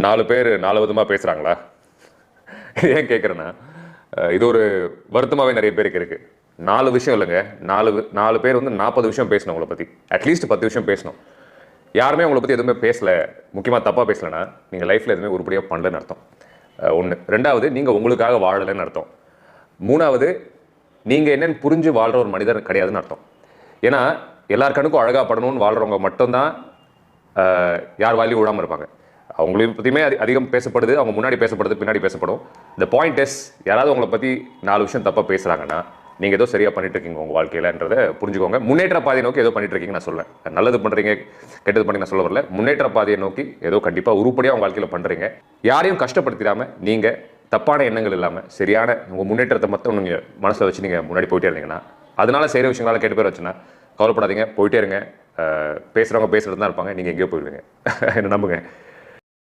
4 பேர் 4 விதமாக பேசுகிறாங்களா? ஏன் கேட்குறேன்னா, இது ஒரு வருத்தமாகவே நிறைய பேருக்கு இருக்குது. 4 விஷயம் இல்லைங்க, 4 பேர் வந்து 40 விஷயம் பேசணும் உங்களை பற்றி. அட்லீஸ்ட் 10 விஷயம் பேசணும். யாருமே உங்களை பற்றி எதுவுமே பேசலை, முக்கியமாக தப்பாக பேசலைன்னா நீங்கள் லைஃப்பில் எதுவுமே உருப்படியாக பண்ணலன்னு அர்த்தம். 1. 2வது, நீங்கள் உங்களுக்காக வாழலைன்னு அர்த்தம். 3வது, நீங்கள் என்னென்னு புரிஞ்சு வாழ்கிற ஒரு மனிதர் கிடையாதுன்னு அர்த்தம். ஏன்னா எல்லார் கண்ணுக்கும் அழகாக படணும்னு வாழ்கிறவங்க மட்டும்தான் யார் வாயிலையும் விடாமல் இருப்பாங்க. அவங்களையும் பற்றியுமே அதிகம் பேசப்படுது, அவங்க முன்னாடி பேசப்படுது, பின்னாடி பேசப்படும். இந்த பாயிண்ட் இஸ், யாராவது உங்களை பற்றி 4 விஷயம் தப்பாக பேசுகிறாங்கன்னா நீங்கள் ஏதோ சரியாக பண்ணிட்டு இருக்கீங்க உங்கள் வாழ்க்கையிலன்றதை புரிஞ்சுக்கோங்க. முன்னேற்ற பாதையை நோக்கி ஏதோ பண்ணிட்டு இருக்கீங்கன்னு நான் சொல்லுவேன். நல்லது பண்ணுறீங்க, கெட்டது பண்ணி நான் சொல்ல வரல. முன்னேற்ற பாதையை நோக்கி ஏதோ கண்டிப்பாக உருப்படியாக உங்கள் வாழ்க்கையில் பண்ணுறீங்க. யாரையும் கஷ்டப்படுத்திடாமல் நீங்கள் தப்பான எண்ணங்கள் இல்லாமல் சரியான உங்கள் முன்னேற்றத்தை மட்டும் நீங்கள் மனசில் வச்சு நீங்கள் முன்னாடி போயிட்டே இருந்தீங்கன்னா, அதனால செய்கிற விஷயங்களால் கேட்டு பேர் வச்சுன்னா கவலைப்படாதீங்க, போயிட்டே இருங்க. பேசுகிறவங்க பேசுகிறது தான் இருப்பாங்க, நீங்கள் எங்கேயோ போயிடுவீங்க. என்ன நம்புங்க.